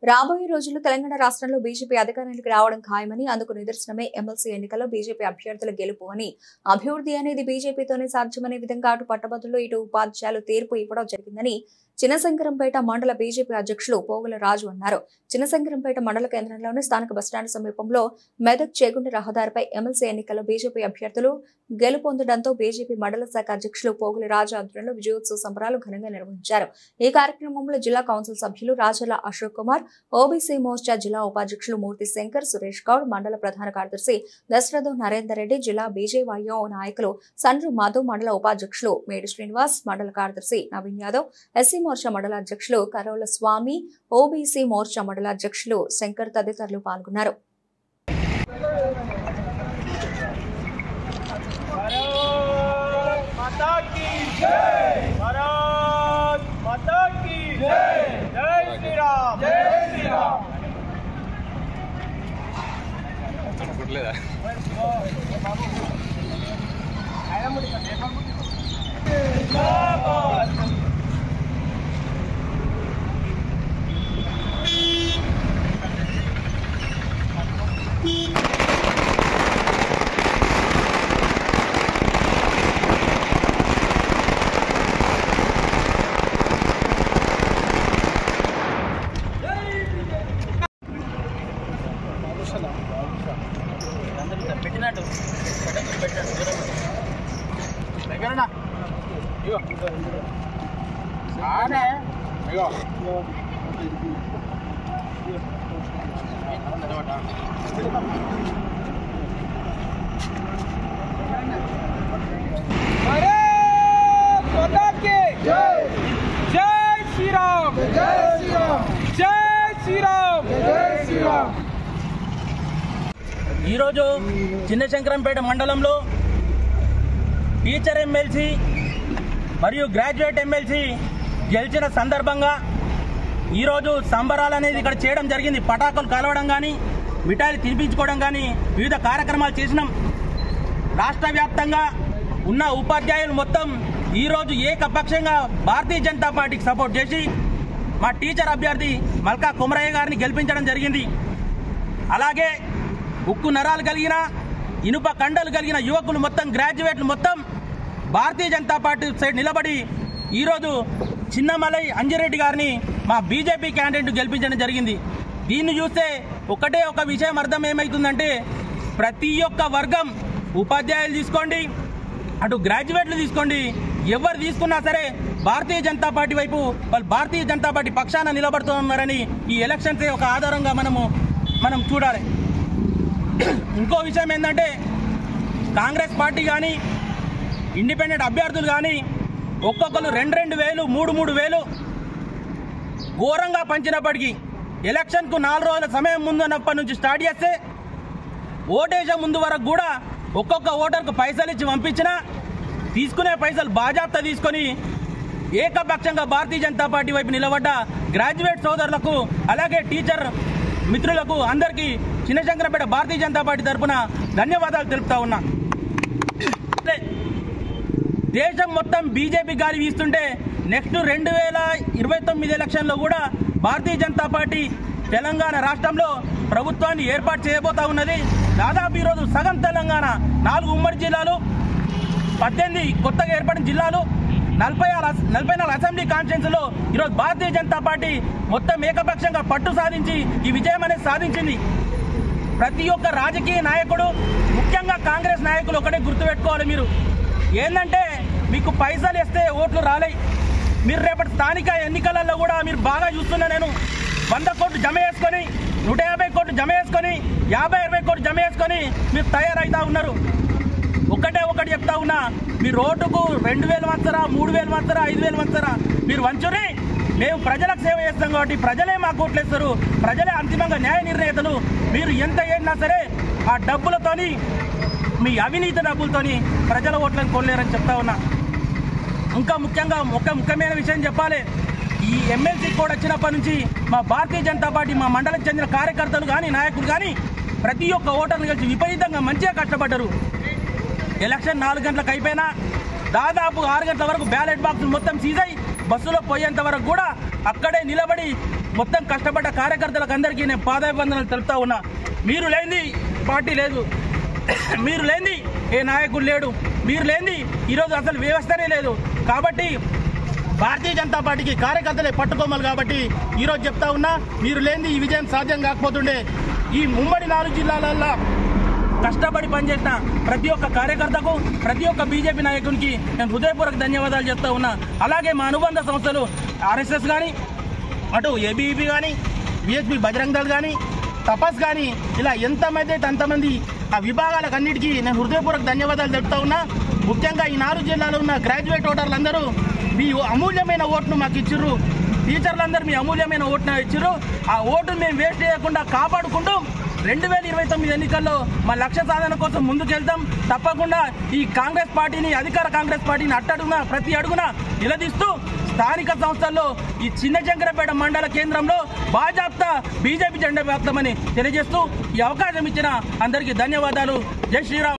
రాబోయే రోజుల్లో తెలంగాణ రాష్ట్రంలో బీజేపీ అధికారానికి రావడం ఖాయమని, అందుకు నిదర్శనమే ఎమ్మెల్సీ ఎన్నికల్లో బీజేపీ అభ్యర్థుల గెలుపు అని, అభివృద్ధి అనేది బీజేపీతోనే సాధ్యమనే విధంగా అటు పట్టభద్రులు ఇటు ఉపాధ్యాయులు తీర్పు ఇవ్వడం జరిగిందని చినశంకరంపేట మండల బీజేపీ అధ్యక్షులు పోగుల రాజు అన్నారు. చినశంకరంపేట మండల కేంద్రంలోని స్థానిక బస్టాండ్ సమీపంలో మెదక్ చేగుండ రహదారిపై ఎమ్మెల్సీ ఎన్నికల్లో బీజేపీ అభ్యర్థులు గెలుపొందడంతో బీజేపీ మండల శాఖ అధ్యక్షులు పోగుల రాజు ఆధ్వర్యంలో విజయోత్సవ సంబరాలు ఘనంగా నిర్వహించారు. ఈ కార్యక్రమంలో జిల్లా కౌన్సిల్ సభ్యులు రాజల అశోక్ కుమార్, ఓబీసీ మోర్చా జిల్లా ఉపాధ్యక్షులు మూర్తి శంకర్, సురేష్ గౌడ్, మండల ప్రధాన కార్యదర్శి దశరథు నరేందర్ రెడ్డి, జిల్లా బీజేవైఓ నాయకులు సండ్రు మధు, మండల ఉపాధ్యక్షులు మేడి శ్రీనివాస్, మండల కార్యదర్శి నవీన్ యాదవ్, ఎస్సీ మోర్చా మండల అధ్యక్షులు కరోల స్వామి, ఓబీసీ మోర్చా మండల అధ్యక్షులు శంకర్ తదితరులు పాల్గొన్నారు. ఈరోజు చిన్నశంకరంపేట మండలంలో టీచర్ ఎమ్మెల్సీ మరియు గ్రాడ్యుయేట్ ఎమ్మెల్సీ గెలిచిన సందర్భంగా ఈరోజు సంబరాలు అనేది ఇక్కడ చేయడం జరిగింది. పటాకులు కాలవడం కానీ, మిఠాయిలు తినిపించుకోవడం కానీ వివిధ కార్యక్రమాలు చేసినాం. రాష్ట్ర వ్యాప్తంగా ఉన్న ఉపాధ్యాయులు మొత్తం ఈరోజు ఏకపక్షంగా భారతీయ జనతా పార్టీకి సపోర్ట్ చేసి మా టీచర్ అభ్యర్థి మల్కా కుమరయ్య గారిని గెలిపించడం జరిగింది. అలాగే ఉక్కు నరాలు కలిగిన, ఇనుప కండలు కలిగిన యువకులు మొత్తం, గ్రాడ్యుయేట్లు మొత్తం భారతీయ జనతా పార్టీ సైడ్ నిలబడి ఈరోజు చిన్నమలై అంజిరెడ్డి గారిని మా బీజేపీ క్యాండిడేట్ గెలిపించడం జరిగింది. దీన్ని చూస్తే ఒకటే ఒక విషయం అర్థం ఏమవుతుందంటే, ప్రతి ఒక్క వర్గం, ఉపాధ్యాయులు తీసుకోండి, అటు గ్రాడ్యుయేట్లు తీసుకోండి, ఎవరు తీసుకున్నా సరే భారతీయ జనతా పార్టీ వైపు వాళ్ళు భారతీయ జనతా పార్టీ పక్షాన నిలబడుతున్నారని ఈ ఎలక్షన్సే ఒక ఆధారంగా మనం చూడాలి. ఇంకో విషయం ఏంటంటే, కాంగ్రెస్ పార్టీ కానీ ఇండిపెండెంట్ అభ్యర్థులు కానీ ఒక్కొక్కరు 2,000 3,000 ఘోరంగా పంచినప్పటికీ ఎలక్షన్కు 4 రోజుల సమయం ముందున్నప్పటి నుంచి స్టార్ట్ చేస్తే ఓటేసే ముందు వరకు కూడా ఒక్కొక్క ఓటర్కు పైసలు ఇచ్చి పంపించినా తీసుకునే పైసలు బాజాప్తా తీసుకొని ఏకపక్షంగా భారతీయ జనతా పార్టీ వైపు నిలబడ్డ గ్రాడ్యుయేట్ సోదరులకు, అలాగే టీచర్ మిత్రులకు అందరికీ చిన్నశంకరంపేట భారతీయ జనతా పార్టీ తరఫున ధన్యవాదాలు తెలుపుతా ఉన్నా. దేశం మొత్తం బీజేపీ గాలి వీస్తుంటే నెక్స్ట్ 2029 ఎలక్షన్లో కూడా భారతీయ జనతా పార్టీ తెలంగాణ రాష్ట్రంలో ప్రభుత్వాన్ని ఏర్పాటు చేయబోతా ఉన్నది. దాదాపు ఈరోజు సగం తెలంగాణ, 4 ఉమ్మడి జిల్లాలు, 18 కొత్తగా ఏర్పడిన జిల్లాలు, 44 అసెంబ్లీ కాన్స్టిట్యున్సీలో ఈరోజు భారతీయ జనతా పార్టీ మొత్తం ఏకపక్షంగా పట్టు సాధించి ఈ విజయం అనేది సాధించింది. ప్రతి ఒక్క రాజకీయ నాయకుడు, ముఖ్యంగా కాంగ్రెస్ నాయకులు ఒకటే గుర్తుపెట్టుకోవాలి. మీరు ఏంటంటే, మీకు పైసలు ఇస్తే ఓట్లు రాలే. మీరు రేపటి స్థానిక ఎన్నికలలో కూడా మీరు బాగా చూస్తున్నా, నేను 100 కోట్లు జమ చేసుకొని, 150 కోట్లు జమ చేసుకొని, 50-20 కోట్లు జమ చేసుకొని మీరు తయారైతా ఉన్నారు. ఒకటి చెప్తా ఉన్నా, మీరు ఓటుకు 2,000 వంచరా, 3,000 వంచరా, 5,000 వంచరా, మీరు వంచుని. మేము ప్రజలకు సేవ చేస్తాం కాబట్టి ప్రజలే మాకు ఓట్లేస్తారు, ప్రజలే అంతిమంగా న్యాయ నిర్ణేతలు. మీరు ఎంత చేసినా సరే ఆ డబ్బులతోని, మీ అవినీతి డబ్బులతోని ప్రజల ఓట్లను కొనలేరని చెప్తా ఉన్నా. ఇంకా ముఖ్యంగా ఒక ముఖ్యమైన విషయం చెప్పాలి. ఈ ఎమ్మెల్సీ కూడా వచ్చినప్పటి నుంచి మా భారతీయ జనతా పార్టీ, మా మండలికి చెందిన కార్యకర్తలు కానీ, నాయకులు కానీ ప్రతి ఒక్క ఓటర్లు కలిసి విపరీతంగా మంచిగా కష్టపడ్డారు. ఎలక్షన్ 4 గంటలకు అయిపోయినా దాదాపు 6 గంటల వరకు బ్యాలెట్ బాక్సులు మొత్తం సీజ్ అయ్యి బస్సులో పోయేంత వరకు కూడా అక్కడే నిలబడి మొత్తం కష్టపడ్డ కార్యకర్తలకు అందరికీ నేను పాదాభివందనాలు తెలుపుతా ఉన్నా. మీరు లేనిది పార్టీ లేదు, మీరు లేనిది ఏ నాయకుడు లేడు, మీరు లేనిది ఈరోజు అసలు వ్యవస్థనే లేదు. కాబట్టి భారతీయ జనతా పార్టీకి కార్యకర్తలే పట్టుకోమలు. కాబట్టి ఈరోజు చెప్తా ఉన్నా, మీరు లేనిది ఈ విజయం సాధ్యం కాకపోతుండే. ఈ ఉమ్మడి 4 జిల్లాలలో కష్టపడి పనిచేసిన ప్రతి ఒక్క కార్యకర్తకు, ప్రతి ఒక్క బీజేపీ నాయకునికి నేను హృదయపూర్వక ధన్యవాదాలు చెప్తా ఉన్నా. అలాగే మా అనుబంధ సంస్థలు ఆర్ఎస్ఎస్ కానీ, అటు ఏబీవీపీ కానీ, బీఎస్పీ బజరంగ్ దళ్ కానీ, తపస్ కానీ, ఇలా ఎంతమంది అయితే అంతమంది ఆ విభాగాలకు అన్నిటికీ నేను హృదయపూర్వక ధన్యవాదాలు చెప్తా ఉన్నా. ముఖ్యంగా ఈ 4 జిల్లాలో ఉన్న గ్రాడ్యుయేట్ ఓటర్లందరూ మీ అమూల్యమైన ఓటును మాకు ఇచ్చిర్రు. టీచర్లందరూ మీ అమూల్యమైన ఓటును ఇచ్చిర్రు. ఆ ఓటును మేము వేస్ట్ చేయకుండా కాపాడుకుంటూ 2029 ఎన్నికల్లో మా లక్ష్య సాధన కోసం ముందుకెళ్తాం. తప్పకుండా ఈ కాంగ్రెస్ పార్టీని, అధికార కాంగ్రెస్ పార్టీని అట్టడుగున ప్రతి అడుగున నిలదీస్తూ స్థానిక సంస్థల్లో ఈ చిన్నశంకరపేట మండల కేంద్రంలో బాజాప్తా బీజేపీ జెండా వ్యాప్తమని తెలియజేస్తూ ఈ అవకాశం ఇచ్చిన అందరికీ ధన్యవాదాలు. జై శ్రీరామ్.